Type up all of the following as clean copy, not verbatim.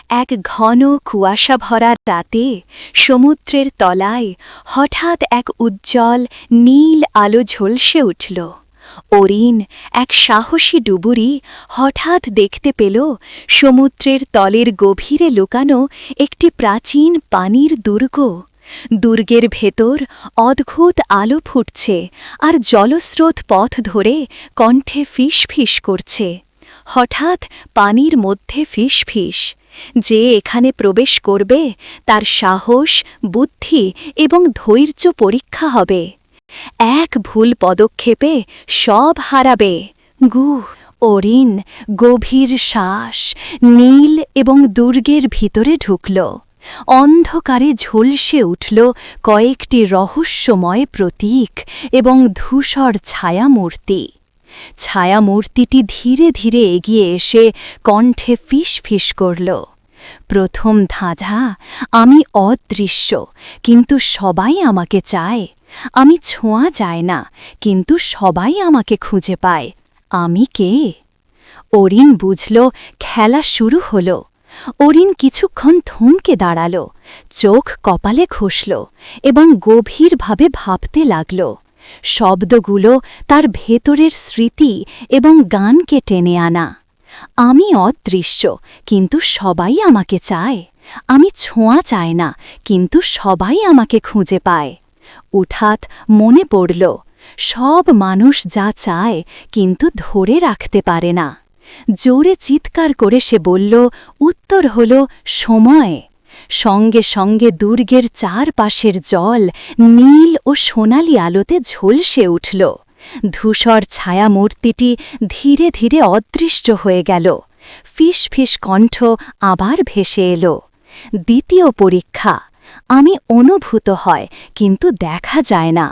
এক ঘন কুয়াশা ভরা রাতে সমুদ্রের তলায় হঠাৎ এক উজ্জ্বল নীল আলো ঝলসে উঠল। অরিন, এক সাহসী ডুবুরি, হঠাৎ দেখতে পেল সমুদ্রের তলের গভীরে লুকানো একটি প্রাচীন পানির দুর্গ। দুর্গের ভেতর অদ্ভুত আলো ফুটছে আর জলস্রোত পথ ধরে কণ্ঠে ফিসফিস করছে। হঠাৎ পানির মধ্যে ফিসফিস, যে এখানে প্রবেশ করবে তার সাহস, বুদ্ধি এবং ধৈর্য পরীক্ষা হবে। এক ভুল পদক্ষেপে সব হারাবে। অরিন গভীর শ্বাস নীল এবং দুর্গের ভিতরে ঢুকল। অন্ধকারে ঝলসে উঠল কয়েকটি রহস্যময় প্রতীক এবং ধূসর ছায়ামূর্তি। ছায়ামূর্তিটি ধীরে ধীরে এগিয়ে এসে কণ্ঠে ফিসফিস করল, প্রথম ধাঁধা, আমি অদৃশ্য কিন্তু সবাই আমাকে চায়। আমি ছোঁয়া যায় না কিন্তু সবাই আমাকে খুঁজে পায়। আমি কে? অরিন বুঝল খেলা শুরু হল। অরিন কিছুক্ষণ থমকে দাঁড়াল, চোখ কপালে ঘষল এবং গভীরভাবে ভাবতে লাগল। শব্দগুলো তার ভেতরের স্মৃতি এবং গানকে টেনে আনা। আমি অদৃশ্য কিন্তু সবাই আমাকে চায়। আমি ছোঁয়া চায় না কিন্তু সবাই আমাকে খুঁজে পায়। হঠাৎ মনে পড়ল, সব মানুষ যা চায় কিন্তু ধরে রাখতে পারে না। জোরে চিৎকার করে সে বলল, উত্তর হল সময়। সঙ্গে সঙ্গে দুর্গের চারপাশের জল নীল ও সোনালি আলোতে ঝলসে উঠল। ধূসর ছায়ামূর্তিটি ধীরে ধীরে অদৃশ্য হয়ে গেল। ফিসফিস কণ্ঠ আবার ভেসে এলো, দ্বিতীয় পরীক্ষা, আমি অনুভূত হয় কিন্তু দেখা যায় না।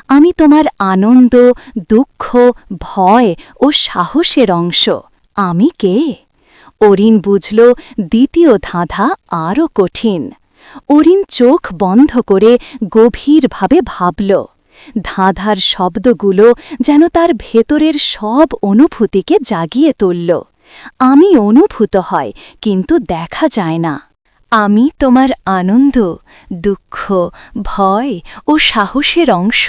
আমি তোমার আনন্দ, দুঃখ, ভয় ও সাহসের অংশ। আমি কে? অরিন বুঝল দ্বিতীয় ধাঁধা আরও কঠিন। অরিন চোখ বন্ধ করে গভীরভাবে ভাবল। ধাঁধার শব্দগুলো যেন তার ভেতরের সব অনুভূতিকে জাগিয়ে তুলল। আমি অনুভূত হয় কিন্তু দেখা যায় না। আমি তোমার আনন্দ, দুঃখ, ভয় ও সাহসের অংশ।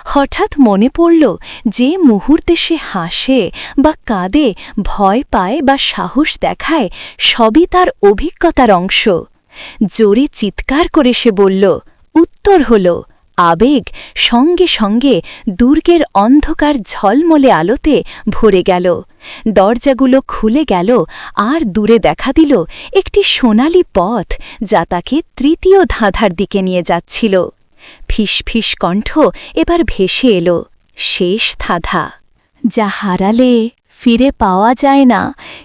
হঠাৎ মনে পড়ল, যে মুহূর্তে সে হাসে বা কাঁদে, ভয় পায় বা সাহস দেখায়, সবই তার অভিজ্ঞতার অংশ। জোরে চিৎকার করে সে বলল, উত্তর হল আবেগ। সঙ্গে সঙ্গে দুর্গের অন্ধকার ঝলমলে আলোতে ভরে গেল। দরজাগুলো খুলে গেল আর দূরে দেখা দিল একটি সোনালি পথ, যা তাকে তৃতীয় ধাঁধার দিকে নিয়ে যাচ্ছিল। ফিসফিস কণ্ঠ এবার ভেসে এলো, শেষ ধাঁধা, যা হারালে ফিরে পাওয়া যায় না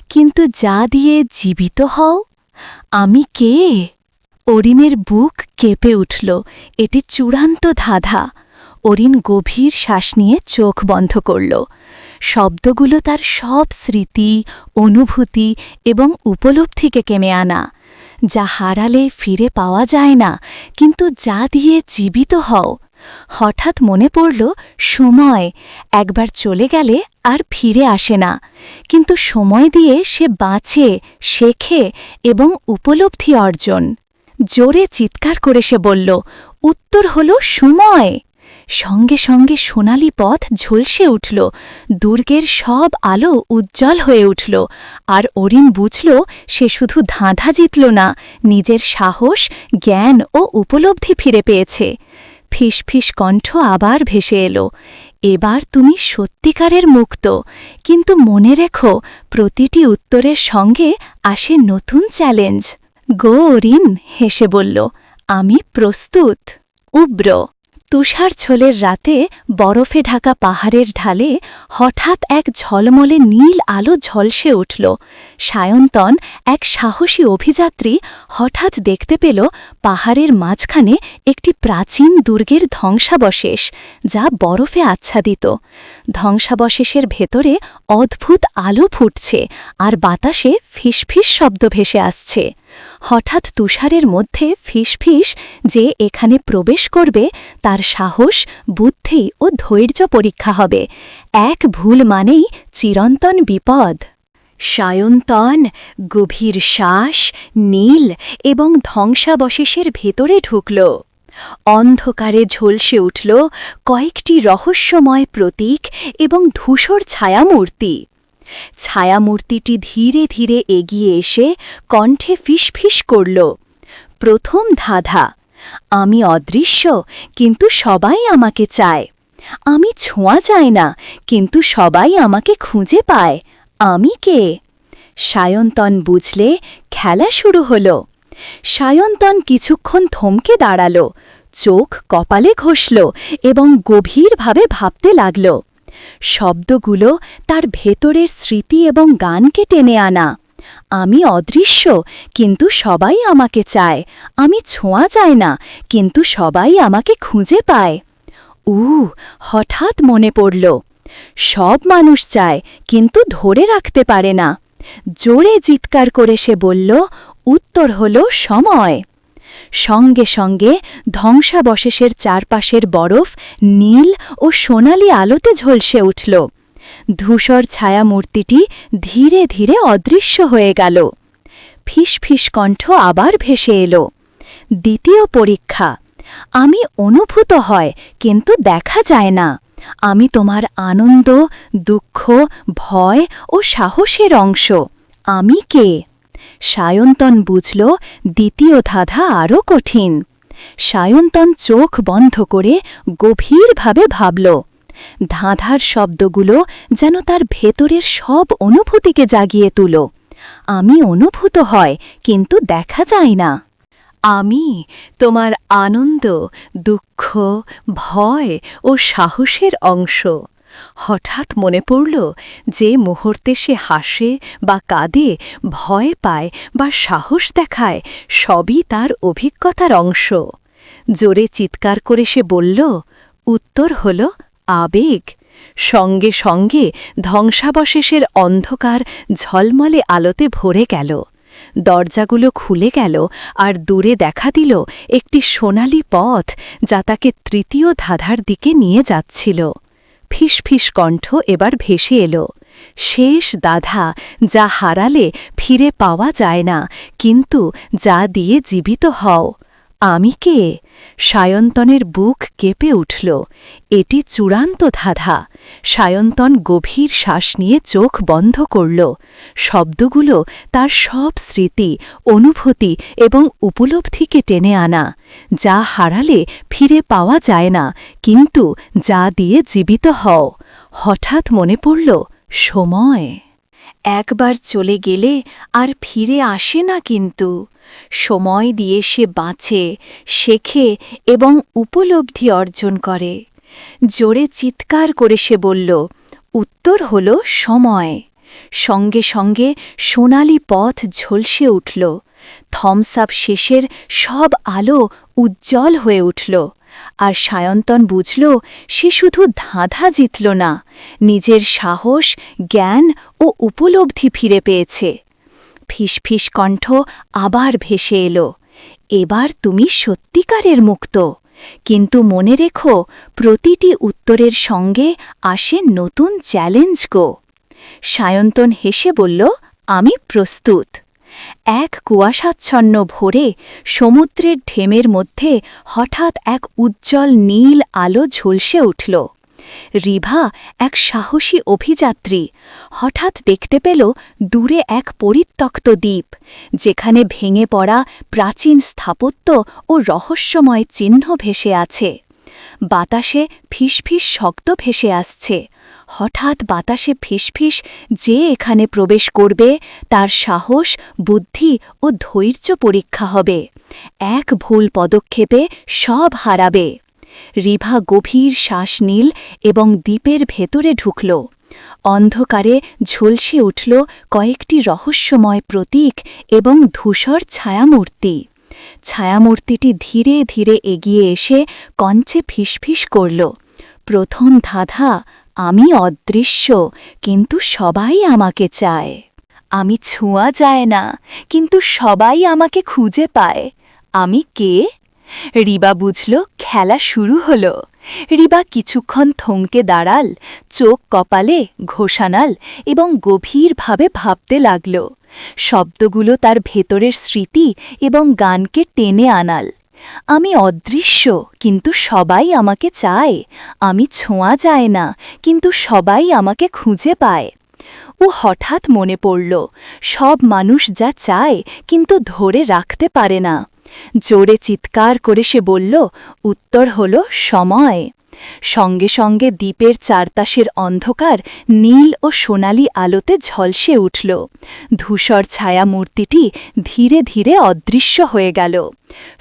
কিন্তু যা দিয়ে জীবিত হও। আমি কে? অরিনের বুক কেঁপে উঠল। এটি চূড়ান্ত ধাঁধা। অরিন গভীর শ্বাস নিয়ে চোখ বন্ধ করল। শব্দগুলো তার সব স্মৃতি, অনুভূতি এবং উপলব্ধিকে কেমে আনা। যা হারালে ফিরে পাওয়া যায় না কিন্তু যা দিয়ে জীবিত হও। হঠাৎ মনে পড়ল, সময় একবার চলে গেলে আর ফিরে আসে না, কিন্তু সময় দিয়ে সে বাঁচে, শেখে এবং উপলব্ধি অর্জন। জোরে চিৎকার করে সে বলল, উত্তর হল সময়। সঙ্গে সঙ্গে সোনালি পথ ঝলসে উঠল। দুর্গের সব আলো উজ্জ্বল হয়ে উঠল। আর অরিন বুঝল, সে শুধু ধাঁধা জিতল না, নিজের সাহস, জ্ঞান ও উপলব্ধি ফিরে পেয়েছে। ফিসফিস কণ্ঠ আবার ভেসে এলো, এবার তুমি সত্যিকারের মুক্ত। কিন্তু মনে রেখো, প্রতিটি উত্তরের সঙ্গে আসে নতুন চ্যালেঞ্জ। অরিন হেসে বলল, আমি প্রস্তুত। উব্র তুষারঝোলের রাতে বরফে ঢাকা পাহাড়ের ঢালে হঠাৎ এক ঝলমলে নীল আলো ঝলসে উঠল। সায়ন্তন, এক সাহসী অভিযাত্রী, হঠাৎ দেখতে পেল পাহাড়ের মাঝখানে একটি প্রাচীন দুর্গের ধ্বংসাবশেষ, যা বরফে আচ্ছাদিত। ধ্বংসাবশেষের ভেতরে অদ্ভুত আলো ফুটছে আর বাতাসে ফিসফিস শব্দ ভেসে আসছে। হঠাৎ তুষারের মধ্যে ফিসফিস, যে এখানে প্রবেশ করবে তার সাহস, বুদ্ধি ও ধৈর্য পরীক্ষা হবে। এক ভুল মানেই চিরন্তন বিপদ। সায়ন্তন গভীর শ্বাস নীল এবং ধ্বংসাবশেষের ভেতরে ঢুকল। অন্ধকারে ঝলসে উঠল কয়েকটি রহস্যময় প্রতীক এবং ধূসর ছায়ামূর্তি। ছায়ামূর্তিটি ধীরে ধীরে এগিয়ে এসে কণ্ঠে ফিসফিস করল, প্রথম ধাঁধা, আমি অদৃশ্য কিন্তু সবাই আমাকে চায়। আমি ছোঁয়া যায় না কিন্তু সবাই আমাকে খুঁজে পায়। আমি কে? সায়ন্তন বুঝলে খেলা শুরু হল। সায়ন্তন কিছুক্ষণ থমকে দাঁড়াল, চোখ কপালে ঘষল এবং গভীরভাবে ভাবতে লাগল। শব্দগুলো তার ভেতরের স্মৃতি এবং গানকে টেনে আনা। আমি অদৃশ্য কিন্তু সবাই আমাকে চায়। আমি ছোঁয়া যায় না কিন্তু সবাই আমাকে খুঁজে পায়। হঠাৎ মনে পড়ল, সব মানুষ চায় কিন্তু ধরে রাখতে পারে না। জোরে চিৎকার করে সে বলল, উত্তর হল সময়। সঙ্গে সঙ্গে ধ্বংসাবশেষের চারপাশের বরফ নীল ও সোনালি আলোতে ঝলসে উঠল। ধূসর ছায়ামূর্তিটি ধীরে ধীরে অদৃশ্য হয়ে গেল। ফিসফিস কণ্ঠ আবার ভেসে এলো, দ্বিতীয় পরীক্ষা, আমি অনুভূত হয় কিন্তু দেখা যায় না। আমি তোমার আনন্দ, দুঃখ, ভয় ও সাহসের অংশ। আমি কে? সায়ন্তন বুঝল দ্বিতীয় ধাঁধা আরও কঠিন। সায়ন্তন চোখ বন্ধ করে গভীরভাবে ভাবল। ধাঁধার শব্দগুলো যেন তার ভেতরের সব অনুভূতিকে জাগিয়ে তুল। আমি অনুভূত হয় কিন্তু দেখা যায় না। আমি তোমার আনন্দ, দুঃখ, ভয় ও সাহসের অংশ। হঠাৎ মনে পড়ল যে মুহূর্তে সে হাসে বা কাঁদে, ভয় পায় বা সাহস দেখায়, সবই তার অভিজ্ঞতার অংশ। জোরে চিৎকার করে সে বলল, উত্তর হল আবেগ। সঙ্গে সঙ্গে ধ্বংসাবশেষের অন্ধকার ঝলমলে আলোতে ভরে গেল। দরজাগুলো খুলে গেল আর দূরে দেখা দিল একটি সোনালি পথ যা তাকে তৃতীয় ধাঁধার দিকে নিয়ে যাচ্ছিল। ফিসফিস কণ্ঠ এবার ভেসে এলো, শেষ ধাঁধা, যা হারালে ফিরে পাওয়া যায় না কিন্তু যা দিয়ে জীবিত হও। আমি কে? সায়ন্তনের বুক কেঁপে উঠল। এটি চূড়ান্ত ধাঁধা। সায়ন্তন গভীর শ্বাস নিয়ে চোখ বন্ধ করল। শব্দগুলো তার সব স্মৃতি, অনুভূতি এবং উপলব্ধিকে টেনে আনা, যা হারালে ফিরে পাওয়া যায় না কিন্তু যা দিয়ে জীবিত হও। হঠাৎ মনে পড়ল, সময় একবার চলে গেলে আর ফিরে আসে না কিন্তু। সময় দিয়ে সে বাঁচে, শেখে এবং উপলব্ধি অর্জন করে। জোরে চিৎকার করে সে বলল, উত্তর হল সময়। সঙ্গে সঙ্গে সোনালি পথ ঝলসে উঠল। থমস আপ শেষের সব আলো উজ্জ্বল হয়ে উঠল। আর সায়ন্তন বুঝল সে শুধু ধাঁধা জিতল না, নিজের সাহস, জ্ঞান ও উপলব্ধি ফিরে পেয়েছে। ফিসফিস কণ্ঠ আবার ভেসে এলো, এবার তুমি সত্যিকারের মুক্ত। কিন্তু মনে রেখো, প্রতিটি উত্তরের সঙ্গে আসে নতুন চ্যালেঞ্জ গো। সায়ন্তন হেসে বলল, আমি প্রস্তুত। এক কুয়াশাচ্ছন্ন ভোরে সমুদ্রের ঢেমের মধ্যে হঠাৎ এক উজ্জ্বল নীল আলো ঝলসে উঠল। রিভা, এক সাহসী অভিযাত্রী, হঠাৎ দেখতে পেল দূরে এক পরিত্যক্ত দ্বীপ, যেখানে ভেঙে পড়া প্রাচীন স্থাপত্য ও রহস্যময় চিহ্ন ভেসে আছে। বাতাসে ফিসফিস শব্দ ভেসে আসছে। হঠাৎ বাতাসে ফিসফিস, যে এখানে প্রবেশ করবে তার সাহস, বুদ্ধি ও ধৈর্য পরীক্ষা হবে। এক ভুল পদক্ষেপে সব হারাবে। রিভা গভীর শ্বাস নিল এবং দ্বীপের ভেতরে ঢুকল। অন্ধকারে ঝলসে উঠল কয়েকটি রহস্যময় প্রতীক এবং ধূসর ছায়ামূর্তি। ছায়ামূর্তিটি ধীরে ধীরে এগিয়ে এসে কঞ্চে ফিসফিস করল, প্রথম ধাঁধা, আমি অদৃশ্য কিন্তু সবাই আমাকে চায়। আমি ছোঁয়া যায় না কিন্তু সবাই আমাকে খুঁজে পায়। আমি কে? রিবা বুঝল খেলা শুরু হল। রিবা কিছুক্ষণ থমকে দাঁড়াল, চোখ কপালে ঘোষানাল এবং গভীরভাবে ভাবতে লাগল। শব্দগুলো তার ভেতরের স্মৃতি এবং গানকে টেনে আনাল। আমি অদৃশ্য, কিন্তু সবাই আমাকে চায়। আমি ছোঁয়া যায় না, কিন্তু সবাই আমাকে খুঁজে পায়। ও হঠাৎ মনে পড়ল, সব মানুষ যা চায় কিন্তু ধরে রাখতে পারে না। জোরে চিৎকার করে সে বলল, উত্তর হল সময়। সঙ্গে সঙ্গে দ্বীপের চারপাশের অন্ধকার নীল ও সোনালি আলোতে ঝলসে উঠল। ধূসর ছায়া মূর্তিটি ধীরে ধীরে অদৃশ্য হয়ে গেল।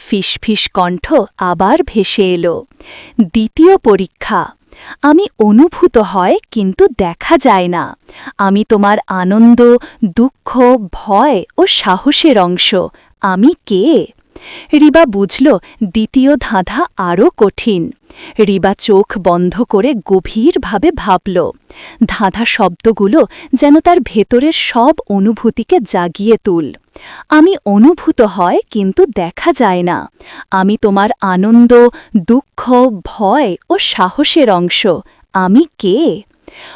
ফিসফিস কণ্ঠ আবার ভেসে এলো, দ্বিতীয় পরীক্ষা। আমি অনুভূত হয় কিন্তু দেখা যায় না। আমি তোমার আনন্দ, দুঃখ, ভয় ও সাহসের অংশ। আমি কে? রিবা বুঝল দ্বিতীয় ধাঁধা আরও কঠিন। রিবা চোখ বন্ধ করে গভীরভাবে ভাবল। ধাঁধা শব্দগুলো যেন তার ভেতরের সব অনুভূতিকে জাগিয়ে তুল। আমি অনুভূত হয় কিন্তু দেখা যায় না। আমি তোমার আনন্দ, দুঃখ, ভয় ও সাহসের অংশ। আমি কে?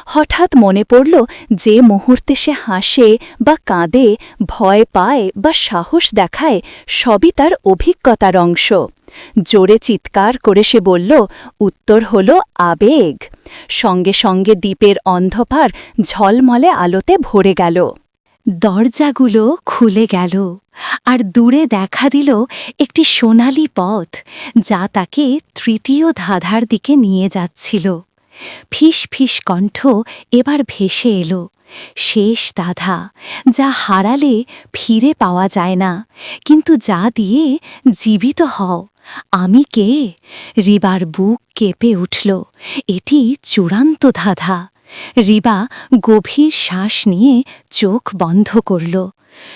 হঠাৎ মনে পড়ল, যে মুহূর্তে সে হাসে বা কাঁদে, ভয় পায় বা সাহস দেখায়, সবই তার অভিজ্ঞতার অংশ। জোরে চিৎকার করে সে বলল, উত্তর হল আবেগ। সঙ্গে সঙ্গে দ্বীপের অন্ধকার ঝলমলে আলোতে ভরে গেল। দরজাগুলো খুলে গেল, আর দূরে দেখা দিল একটি সোনালি পথ, যা তাকে তৃতীয় ধাঁধার দিকে নিয়ে যাচ্ছিল। ফিস ফিস কণ্ঠ এবার ভেসে এলো, শেষ ধাঁধা, যা হারালে ফিরে পাওয়া যায় না, কিন্তু যা দিয়ে জীবিত হও। আমি কে? রিবার বুক কেঁপে উঠল। এটি চূড়ান্ত ধাঁধা। রিবা গভীর শ্বাস নিয়ে চোখ বন্ধ করল।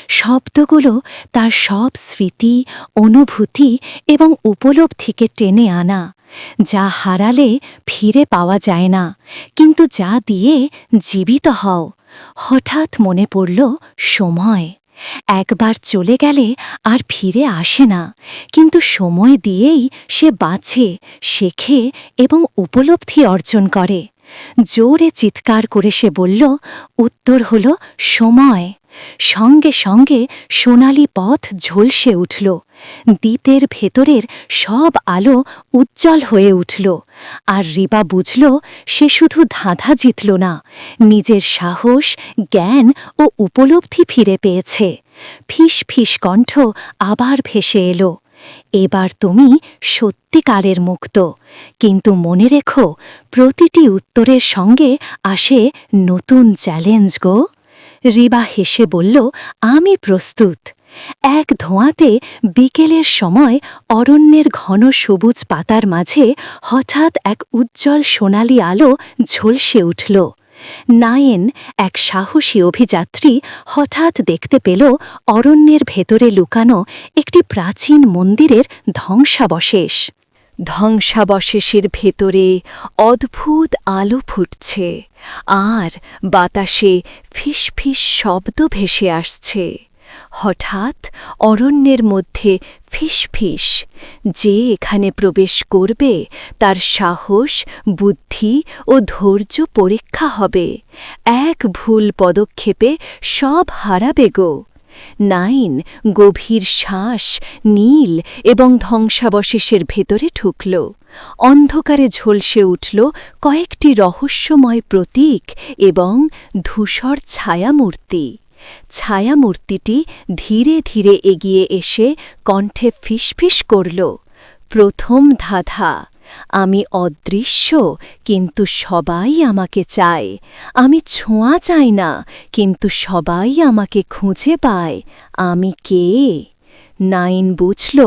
শব্দগুলো তার সব স্মৃতি, অনুভূতি এবং উপলব্ধিকে টেনে আনা, যা হারালে ফিরে পাওয়া যায় না, কিন্তু যা দিয়ে জীবিত হও। হঠাৎ মনে পড়ল সময়। একবার চলে গেলে আর ফিরে আসে না, কিন্তু সময় দিয়েই সে বাঁচে, শেখে এবং উপলব্ধি অর্জন করে। জোরে চিৎকার করে সে বলল, উত্তর হল সময়। সঙ্গে সঙ্গে সোনালি পথ ঝলসে উঠল। দ্বীপের ভেতরের সব আলো উজ্জ্বল হয়ে উঠল। আর রিবা বুঝল, সে শুধু ধাঁধা জিতল না, নিজের সাহস, জ্ঞান ও উপলব্ধি ফিরে পেয়েছে। ফিস ফিস কণ্ঠ আবার ভেসে এলো, এবার তুমি সত্যিকারের মুক্ত। কিন্তু মনে রেখো, প্রতিটি উত্তরের সঙ্গে আসে নতুন চ্যালেঞ্জ গো। রিবা হেসে বলল, আমি প্রস্তুত। এক ধোঁয়াতে বিকেলের সময় অরণ্যের ঘন সবুজ পাতার মাঝে হঠাৎ এক উজ্জ্বল সোনালি আলো ঝলসে উঠল। নায়েন, এক সাহসী অভিযাত্রী, হঠাৎ দেখতে পেল অরণ্যের ভেতরে লুকানো একটি প্রাচীন মন্দিরের ধ্বংসাবশেষ। ধ্বংসাবশেষের ভেতরে অদ্ভুত আলো ফুটছে, আর বাতাসে ফিসফিস শব্দ ভেসে আসছে। হঠাৎ অরণ্যের মধ্যে ফিসফিস, যে এখানে প্রবেশ করবে তার সাহস, বুদ্ধি ও ধৈর্য পরীক্ষা হবে। এক ভুল পদক্ষেপে সব হারাবে গো। নাইন গভীর শ্বাস নীল এবং ধ্বংসাবশেষের ভেতরে ঢুকল। অন্ধকারে ঝলসে উঠল কয়েকটি রহস্যময় প্রতীক এবং ধূসর ছায়ামূর্তি। ছায়ামূর্তিটি ধীরে ধীরে এগিয়ে এসে কণ্ঠে ফিসফিস করল, প্রথম ধাঁধা, আমি অদৃশ্য, কিন্তু সবাই আমাকে চায়। আমি ছোঁয়া চাই না, কিন্তু সবাই আমাকে খুঁজে পায়। আমি কে? নাইন বুঝল,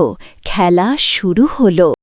খেলা শুরু হল।